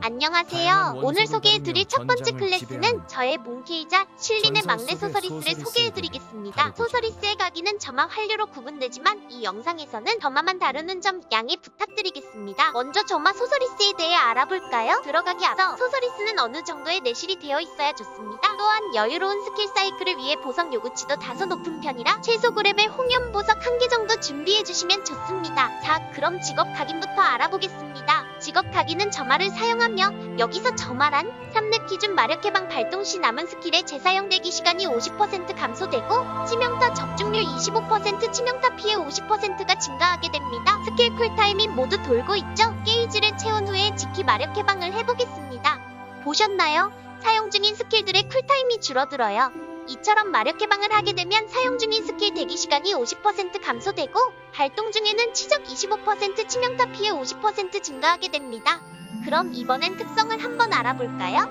안녕하세요. 오늘 소개해드릴 첫 번째 클래스는 저의 몽키이자 실린의 막내 소서리스를 소개해드리겠습니다. 소서리스의 각인은 점화 한류로 구분되지만 이 영상에서는 점화만 다루는 점 양해 부탁드리겠습니다. 먼저 점화 소서리스에 대해 알아볼까요? 들어가기 앞서 소서리스는 어느 정도의 내실이 되어 있어야 좋습니다. 또한 여유로운 스킬 사이클을 위해 보석 요구치도 다소 높은 편이라 최소 9레벨 홍염 보석 1개 정도 준비해주시면 좋습니다. 자, 그럼 직업 각인부터 알아보겠습니다. 직업 각인은 점화를 사용하며 여기서 점화란 3렙 기준 마력 해방 발동 시 남은 스킬의 재사용 대기 시간이 50% 감소되고 치명타 적중률 25%, 치명타 피해 50%가 증가하게 됩니다. 스킬 쿨타임이 모두 돌고 있죠? 게이지를 채운 후에 지키 마력 해방을 해보겠습니다. 보셨나요? 사용 중인 스킬들의 쿨타임이 줄어들어요. 이처럼 마력 해방을 하게 되면 사용 중인 스킬 대기 시간이 50% 감소되고 발동 중에는 치적 25%, 치명타 피해 50% 증가하게 됩니다. 그럼 이번엔 특성을 한번 알아볼까요?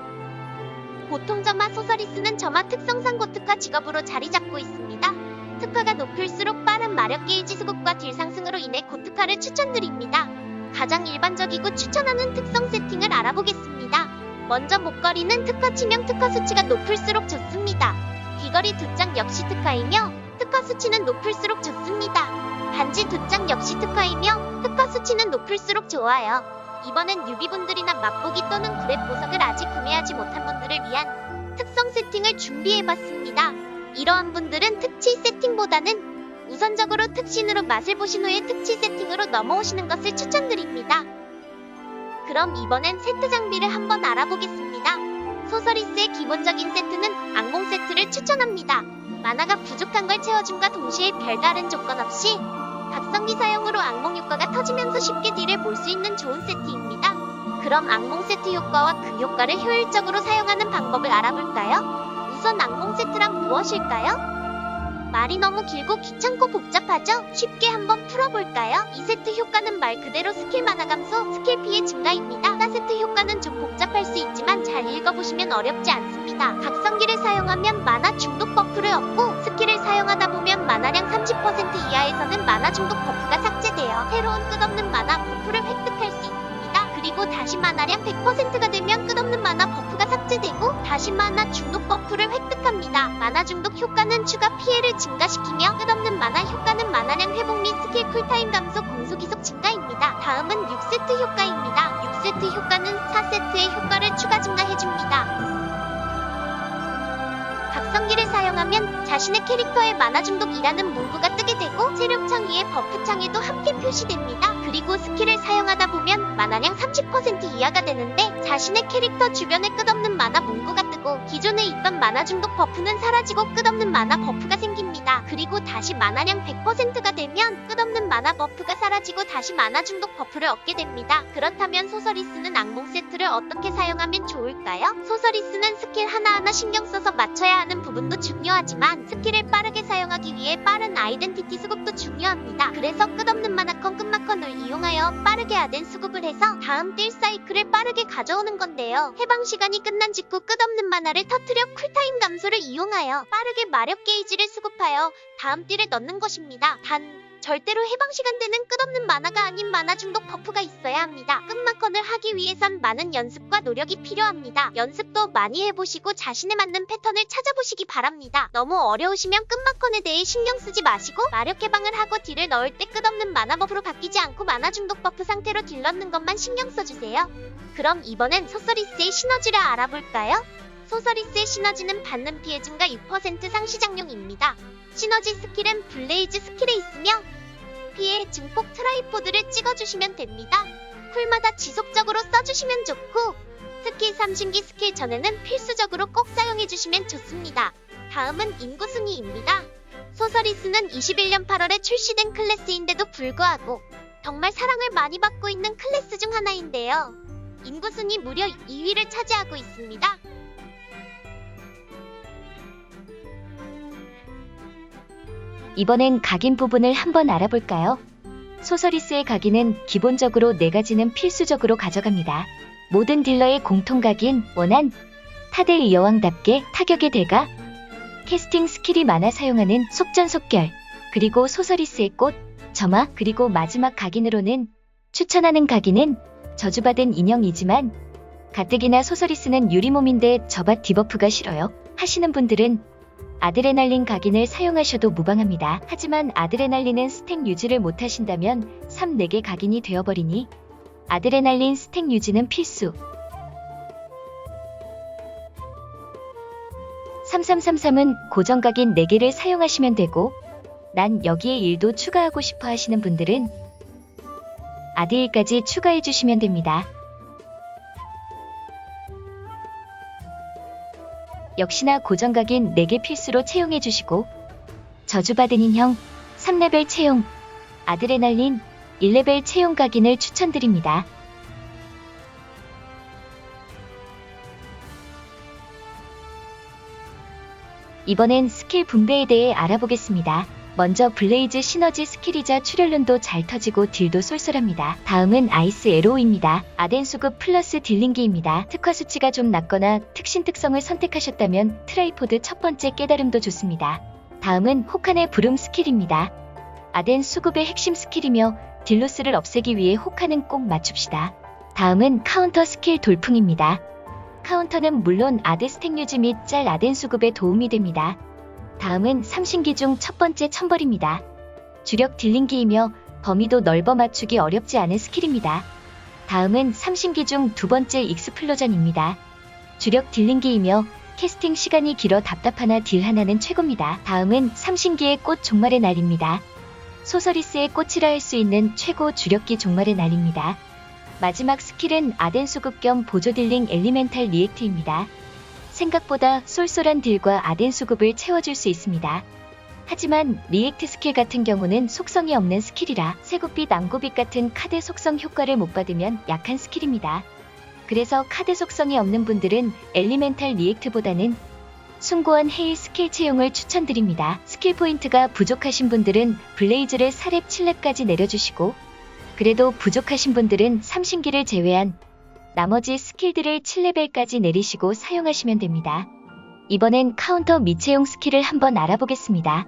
보통 점화 소서리스는 점화 특성상 고특화 직업으로 자리 잡고 있습니다. 특화가 높을수록 빠른 마력 게이지 수급과 딜 상승으로 인해 고특화를 추천드립니다. 가장 일반적이고 추천하는 특성 세팅을 알아보겠습니다. 먼저 목걸이는 특화 치명 특화 수치가 높을수록 좋습니다. 귀걸이 2장 역시 특화이며 특화 수치는 높을수록 좋습니다. 반지 2장 역시 특화이며 특화 수치는 높을수록 좋아요. 이번엔 유비분들이나 맛보기 또는 그랩 보석을 아직 구매하지 못한 분들을 위한 특성 세팅을 준비해봤습니다. 이러한 분들은 특치 세팅보다는 우선적으로 특신으로 맛을 보신 후에 특치 세팅으로 넘어오시는 것을 추천드립니다. 그럼 이번엔 세트 장비를 한번 알아보겠습니다. 소서리스의 기본적인 세트는 악몽 세트를 추천합니다. 마나가 부족한 걸 채워줌과 동시에 별다른 조건 없이 각성기 사용으로 악몽 효과가 터지면서 쉽게 딜을 볼 수 있는 좋은 세트입니다. 그럼 악몽 세트 효과와 그 효과를 효율적으로 사용하는 방법을 알아볼까요? 우선 악몽 세트란 무엇일까요? 말이 너무 길고 귀찮고 복잡하죠? 쉽게 한번 풀어볼까요? 이 세트 효과는 말 그대로 스킬 마나 감소, 스킬 피해 증가입니다. 타 세트 효과는 좀 복잡할 수 있지만 잘 읽어보시면 어렵지 않습니다. 각성기를 사용하면 마나 중독 버프를 얻고 스킬을 사용하다 보면 마나량 30% 이하에서는 마나 중독 버프가 삭제되어 새로운 끝없는 마나 버프를 획득할 수 있습니다. 그리고 다시 마나량 100%가 되면 끝없는 마나 버프가 삭제되고 다시 마나 중독 버프를 획득합니다. 마나 중독 효과는 추가 피해를 증가시키며 끝없는 마나 효과는 마나량 회복 및 스킬 쿨타임 감소 공속이속 증가입니다. 다음은 6세트 효과입니다. 6세트 효과는 4세트의 효과를 추가 증가해줍니다. 각성기를 사용하면 자신의 캐릭터의 마나 중독이라는 문구가 뜨게 되고 세력창 위에 버프창에도 함께 표시됩니다. 그리고 스킬을 사용하다 보면 마나량 30% 이하가 되는데 자신의 캐릭터 주변에 끝없는 마나 문구가 뜨고 기존에 있던 마나 중독 버프는 사라지고 끝없는 마나 버프가 생깁니다. 그리고 다시 마나량 100%가 되면 끝없는 마나 버프가 사라지고 다시 마나 중독 버프를 얻게 됩니다. 그렇다면 소서리스는 악몽 세트를 어떻게 사용하면 좋을까요? 소서리스는 스킬 하나하나 신경 써서 맞춰야 하는 부분도 중요하지만 스킬을 빠르게 사용하기 위해 빠른 아이덴티티 수급도 중요합니다. 그래서 끝없는 마나컨 끝마컨을 이용하여 빠르게 아덴 수급을 해서 다음 딜 사이클을 빠르게 가져오는 건데요. 해방 시간이 끝난 직후 끝없는 마나를 터뜨려 쿨타임 감소를 이용하여 빠르게 마력 게이지를 수급하여 다음 딜에 넣는 것입니다. 단 절대로 해방 시간대는 끝없는 마나가 아닌 마나 중독 버프가 있어야 합니다. 끝마컨을 하기 위해선 많은 연습과 노력이 필요합니다. 연습도 많이 해보시고 자신에 맞는 패턴을 찾아보시기 바랍니다. 너무 어려우시면 끝마컨에 대해 신경 쓰지 마시고 마력 해방을 하고 딜을 넣을 때 끝없는 마나 버프로 바뀌지 않고 마나 중독 버프 상태로 딜 넣는 것만 신경 써주세요. 그럼 이번엔 소서리스의 시너지를 알아볼까요? 소서리스의 시너지는 받는 피해 증가 6% 상시작용입니다. 시너지 스킬은 블레이즈 스킬에 있으며 피해 증폭 트라이포드를 찍어주시면 됩니다. 쿨마다 지속적으로 써주시면 좋고 특히 삼신기 스킬 전에는 필수적으로 꼭 사용해주시면 좋습니다. 다음은 인구순위입니다. 소서리스는 21년 8월에 출시된 클래스인데도 불구하고 정말 사랑을 많이 받고 있는 클래스 중 하나인데요. 인구순위 무려 2위를 차지하고 있습니다. 이번엔 각인 부분을 한번 알아볼까요? 소서리스의 각인은 기본적으로 4가지는 필수적으로 가져갑니다. 모든 딜러의 공통 각인, 원한, 타데의 여왕답게 타격의 대가, 캐스팅 스킬이 많아 사용하는 속전속결, 그리고 소서리스의 꽃, 점화, 그리고 마지막 각인으로는 추천하는 각인은 저주받은 인형이지만 가뜩이나 소서리스는 유리몸인데 저밭 디버프가 싫어요 하시는 분들은 아드레날린 각인을 사용하셔도 무방합니다. 하지만 아드레날린은 스택 유지를 못하신다면 3, 4개 각인이 되어버리니 아드레날린 스택 유지는 필수. 3333은 고정 각인 4개를 사용하시면 되고 난 여기에 1도 추가하고 싶어 하시는 분들은 아드1까지 추가해 주시면 됩니다. 역시나 고정 각인 4개 필수로 채용해 주시고 저주받은 인형 3레벨 채용, 아드레날린 1레벨 채용 각인을 추천드립니다. 이번엔 스킬 분배에 대해 알아보겠습니다. 먼저 블레이즈 시너지 스킬이자 출혈륜도 잘 터지고 딜도 쏠쏠합니다. 다음은 아이스 에로우입니다. 아덴 수급 플러스 딜링기입니다. 특화 수치가 좀 낮거나 특신 특성을 선택하셨다면 트라이포드 첫 번째 깨달음도 좋습니다. 다음은 혹한의 부름 스킬입니다. 아덴 수급의 핵심 스킬이며 딜로스를 없애기 위해 혹한은 꼭 맞춥시다. 다음은 카운터 스킬 돌풍입니다. 카운터는 물론 아드 스택 유지 및 짤 아덴 수급에 도움이 됩니다. 다음은 삼신기 중 첫 번째 천벌입니다. 주력 딜링기이며 범위도 넓어 맞추기 어렵지 않은 스킬입니다. 다음은 삼신기 중 두 번째 익스플로전입니다. 주력 딜링기이며 캐스팅 시간이 길어 답답하나 딜 하나는 최고입니다. 다음은 삼신기의 꽃 종말의 날입니다. 소서리스의 꽃이라 할 수 있는 최고 주력기 종말의 날입니다. 마지막 스킬은 아덴 수급 겸 보조 딜링 엘리멘탈 리액트입니다. 생각보다 쏠쏠한 딜과 아덴 수급을 채워줄 수 있습니다. 하지만 리액트 스킬 같은 경우는 속성이 없는 스킬이라 쇠고빛 앙고빛 같은 카드 속성 효과를 못 받으면 약한 스킬입니다. 그래서 카드 속성이 없는 분들은 엘리멘탈 리액트보다는 숭고한 헤일 스킬 채용을 추천드립니다. 스킬 포인트가 부족하신 분들은 블레이즈를 4렙 7렙까지 내려주시고 그래도 부족하신 분들은 삼신기를 제외한 나머지 스킬들을 7레벨까지 내리시고 사용하시면 됩니다. 이번엔 카운터 미체용 스킬을 한번 알아보겠습니다.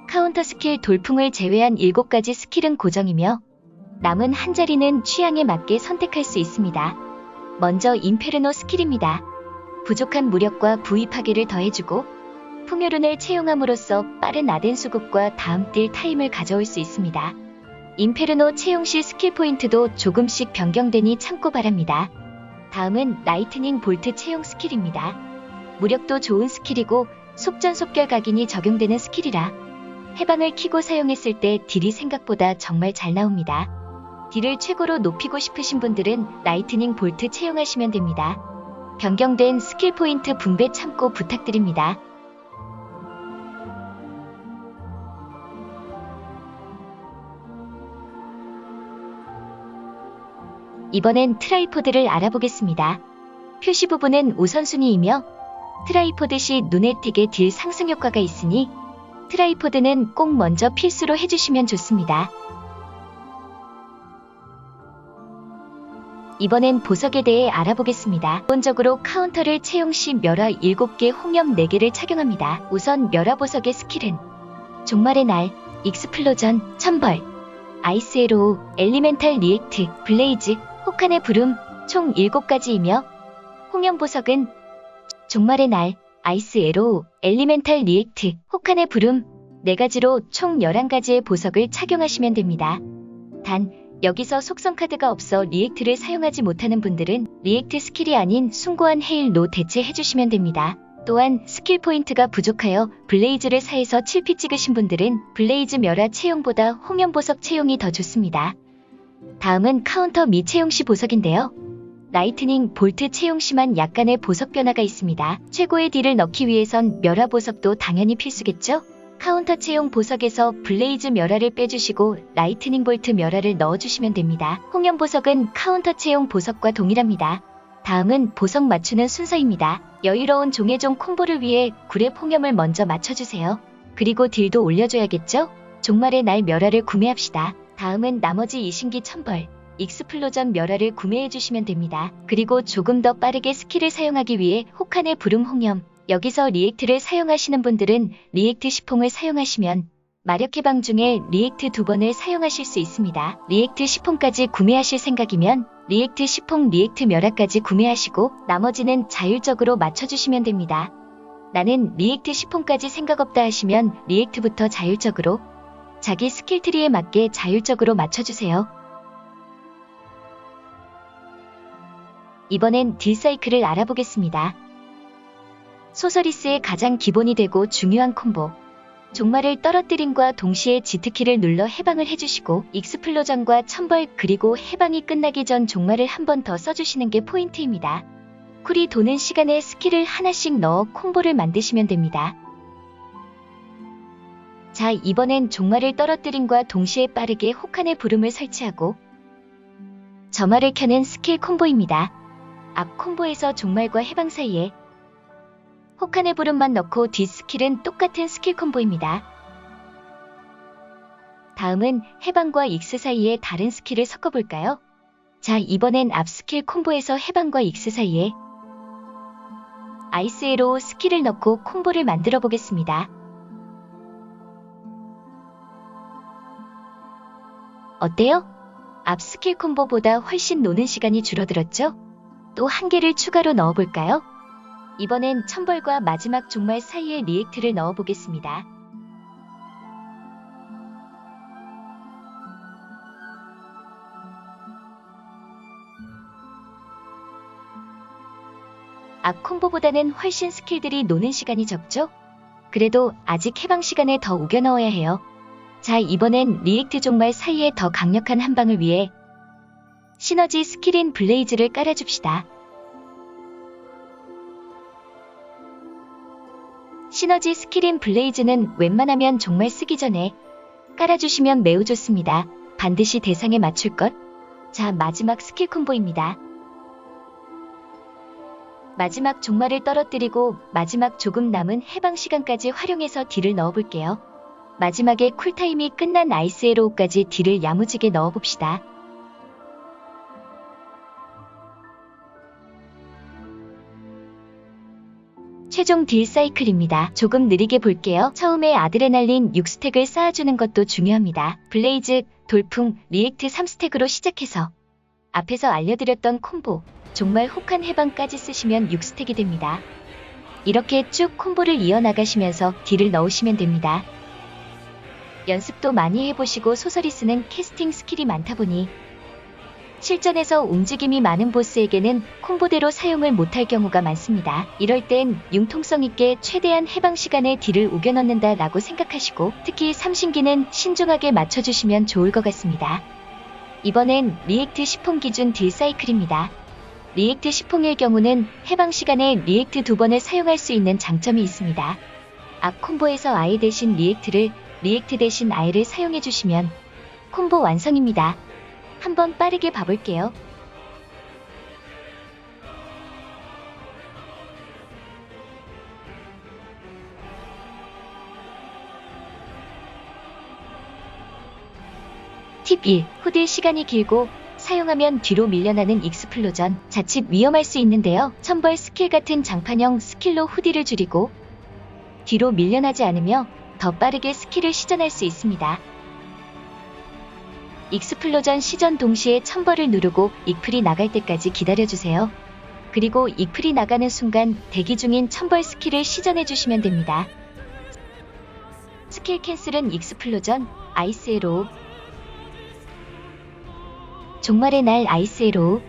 카운터 스킬 돌풍을 제외한 7가지 스킬은 고정이며 남은 한 자리는 취향에 맞게 선택할 수 있습니다. 먼저 인페르노 스킬입니다. 부족한 무력과 부위 파괴를 더해주고 풍요룬을 채용함으로써 빠른 아덴 수급과 다음 딜 타임을 가져올 수 있습니다. 인페르노 채용 시 스킬 포인트도 조금씩 변경되니 참고 바랍니다. 다음은 라이트닝 볼트 채용 스킬입니다. 무력도 좋은 스킬이고 속전속결 각인이 적용되는 스킬이라 해방을 키고 사용했을 때 딜이 생각보다 정말 잘 나옵니다. 딜을 최고로 높이고 싶으신 분들은 라이트닝 볼트 채용하시면 됩니다. 변경된 스킬 포인트 분배 참고 부탁드립니다. 이번엔 트라이포드를 알아보겠습니다. 표시 부분은 우선순위이며 트라이포드 시 눈에 띄게 딜 상승 효과가 있으니 트라이포드는 꼭 먼저 필수로 해주시면 좋습니다. 이번엔 보석에 대해 알아보겠습니다. 기본적으로 카운터를 채용 시 멸화 7개, 홍염 4개를 착용합니다. 우선 멸화 보석의 스킬은 종말의 날, 익스플로전, 천벌, 아이스 에로우, 엘리멘탈 리액트, 블레이즈, 혹한의 부름 총 7가지이며 홍염 보석은 종말의 날, 아이스 에로우, 엘리멘탈 리액트, 혹한의 부름 4가지로 총 11가지의 보석을 착용하시면 됩니다. 단 여기서 속성 카드가 없어 리액트를 사용하지 못하는 분들은 리액트 스킬이 아닌 숭고한 헤일로 대체해주시면 됩니다. 또한 스킬 포인트가 부족하여 블레이즈를 4에서 7피 찍으신 분들은 블레이즈 멸화 채용보다 홍염 보석 채용이 더 좋습니다. 다음은 카운터 미채용 시 보석인데요. 라이트닝 볼트 채용 시만 약간의 보석 변화가 있습니다. 최고의 딜을 넣기 위해선 멸화 보석도 당연히 필수겠죠? 카운터 채용 보석에서 블레이즈 멸화를 빼주시고 라이트닝 볼트 멸화를 넣어주시면 됩니다. 홍염 보석은 카운터 채용 보석과 동일합니다. 다음은 보석 맞추는 순서입니다. 여유로운 종의종 콤보를 위해 9렙 홍염을 먼저 맞춰주세요. 그리고 딜도 올려줘야겠죠? 종말의 날 멸화를 구매합시다. 다음은 나머지 이신기 천벌, 익스플로전 멸화를 구매해주시면 됩니다. 그리고 조금 더 빠르게 스킬을 사용하기 위해 혹한의 부름 홍염, 여기서 리액트를 사용하시는 분들은 리액트 시퐁을 사용하시면 마력 해방 중에 리액트 2번을 사용하실 수 있습니다. 리액트 10폰까지 구매하실 생각이면 리액트 10폰, 리액트 멸하까지 구매하시고 나머지는 자율적으로 맞춰주시면 됩니다. 나는 리액트 10폰까지 생각 없다 하시면 리액트부터 자율적으로 자기 스킬트리에 맞게 자율적으로 맞춰주세요. 이번엔 딜 사이클을 알아보겠습니다. 소서리스의 가장 기본이 되고 중요한 콤보. 종말을 떨어뜨림과 동시에 Z키를 눌러 해방을 해주시고 익스플로전과 천벌 그리고 해방이 끝나기 전 종말을 한 번 더 써주시는 게 포인트입니다. 쿨이 도는 시간에 스킬을 하나씩 넣어 콤보를 만드시면 됩니다. 자, 이번엔 종말을 떨어뜨림과 동시에 빠르게 혹한의 부름을 설치하고 점화를 켜는 스킬 콤보입니다. 앞 콤보에서 종말과 해방 사이에 혹한의 부름만 넣고 뒷 스킬은 똑같은 스킬 콤보입니다. 다음은 해방과 익스 사이에 다른 스킬을 섞어볼까요? 자, 이번엔 앞 스킬 콤보에서 해방과 익스 사이에 아이스 에로우 스킬을 넣고 콤보를 만들어 보겠습니다. 어때요? 앞 스킬 콤보보다 훨씬 노는 시간이 줄어들었죠? 또 한 개를 추가로 넣어볼까요? 이번엔 천벌과 마지막 종말 사이에 리액트를 넣어보겠습니다. 앞 콤보보다는 훨씬 스킬들이 노는 시간이 적죠? 그래도 아직 해방 시간에 더 우겨 넣어야 해요. 자, 이번엔 리액트 종말 사이에 더 강력한 한방을 위해 시너지 스킬인 블레이즈를 깔아줍시다. 시너지 스킬인 블레이즈는 웬만하면 종말 쓰기 전에 깔아주시면 매우 좋습니다. 반드시 대상에 맞출 것. 자, 마지막 스킬 콤보입니다. 마지막 종말을 떨어뜨리고 마지막 조금 남은 해방 시간까지 활용해서 딜을 넣어볼게요. 마지막에 쿨타임이 끝난 아이스 에로우까지 딜을 야무지게 넣어봅시다. 최종 딜 사이클입니다. 조금 느리게 볼게요. 처음에 아드레날린 6스택을 쌓아주는 것도 중요합니다. 블레이즈, 돌풍, 리액트 3스택으로 시작해서 앞에서 알려드렸던 콤보, 종말 혹한 해방까지 쓰시면 6스택이 됩니다. 이렇게 쭉 콤보를 이어나가시면서 딜을 넣으시면 됩니다. 연습도 많이 해보시고 소서리스는 캐스팅 스킬이 많다 보니 실전에서 움직임이 많은 보스에게는 콤보대로 사용을 못할 경우가 많습니다. 이럴 땐 융통성 있게 최대한 해방 시간에 딜을 우겨 넣는다 라고 생각하시고 특히 삼신기는 신중하게 맞춰주시면 좋을 것 같습니다. 이번엔 리액트 10퐁 기준 딜 사이클입니다. 리액트 10퐁일 경우는 해방 시간에 리액트 2번을 사용할 수 있는 장점이 있습니다. 앞 콤보에서 아이 대신 리액트를, 리액트 대신 아이를 사용해주시면 콤보 완성입니다. 한번 빠르게 봐볼게요. 팁 1. 후딜 시간이 길고 사용하면 뒤로 밀려나는 익스플로전, 자칫 위험할 수 있는데요. 천벌 스킬 같은 장판형 스킬로 후딜을 줄이고 뒤로 밀려나지 않으며 더 빠르게 스킬을 시전할 수 있습니다. 익스플로전 시전 동시에 천벌을 누르고 익플이 나갈 때까지 기다려주세요. 그리고 익플이 나가는 순간 대기 중인 천벌 스킬을 시전해주시면 됩니다. 스킬 캔슬은 익스플로전, 아이스 에로우, 종말의 날 아이스 에로우,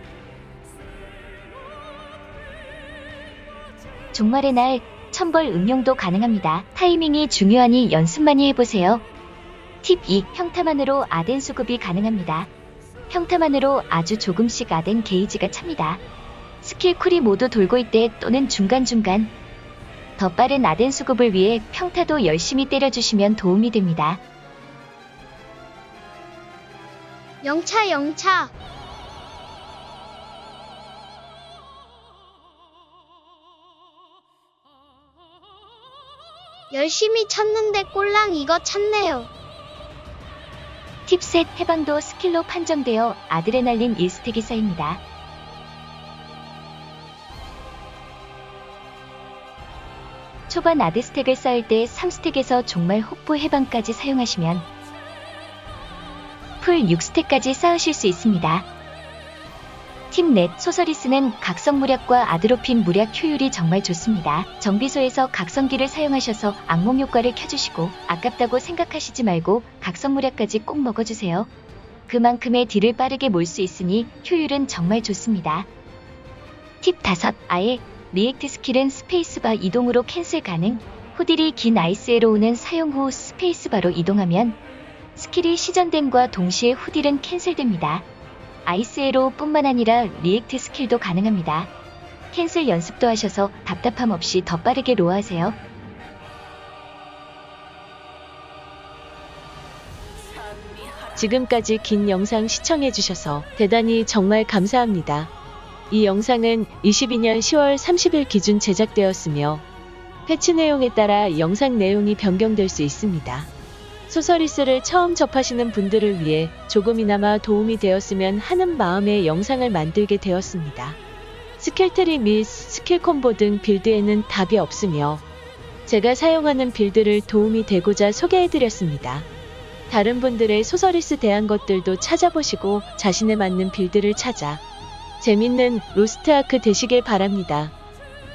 종말의 날 천벌 응용도 가능합니다. 타이밍이 중요하니 연습 많이 해보세요. 팁 2. 평타만으로 아덴 수급이 가능합니다. 평타만으로 아주 조금씩 아덴 게이지가 찹니다. 스킬 쿨이 모두 돌고 있대 또는 중간중간 더 빠른 아덴 수급을 위해 평타도 열심히 때려주시면 도움이 됩니다. 영차 영차. 열심히 쳤는데 꼴랑 이거 찼네요. 팁셋 해방도 스킬로 판정되어 아드레날린 1스택이 쌓입니다. 초반 아드스택을 쌓을 때 3스택에서 종말 호프 해방까지 사용하시면 풀 6스택까지 쌓으실 수 있습니다. 팀넷 소서리스는 각성 무략과 아드로핀 무략 효율이 정말 좋습니다. 정비소에서 각성기를 사용하셔서 악몽 효과를 켜주시고 아깝다고 생각하시지 말고 각성 무략까지 꼭 먹어주세요. 그만큼의 딜을 빠르게 몰 수 있으니 효율은 정말 좋습니다. 팁 5. 아예 리액트 스킬은 스페이스바 이동으로 캔슬 가능. 후딜이 긴 아이스에로우는 사용 후 스페이스바로 이동하면 스킬이 시전됨과 동시에 후딜은 캔슬됩니다. 아이스에로우 뿐만 아니라 리액트 스킬도 가능합니다. 캔슬 연습도 하셔서 답답함 없이 더 빠르게 로아하세요. 지금까지 긴 영상 시청해주셔서 대단히 정말 감사합니다. 이 영상은 22년 10월 30일 기준 제작되었으며 패치 내용에 따라 영상 내용이 변경될 수 있습니다. 소서리스를 처음 접하시는 분들을 위해 조금이나마 도움이 되었으면 하는 마음에 영상을 만들게 되었습니다. 스킬트리 및 스킬 콤보 등 빌드에는 답이 없으며 제가 사용하는 빌드를 도움이 되고자 소개해드렸습니다. 다른 분들의 소서리스 대한 것들도 찾아보시고 자신에 맞는 빌드를 찾아 재밌는 로스트아크 되시길 바랍니다.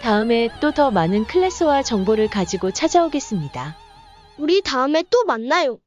다음에 또 더 많은 클래스와 정보를 가지고 찾아오겠습니다. 우리 다음에 또 만나요.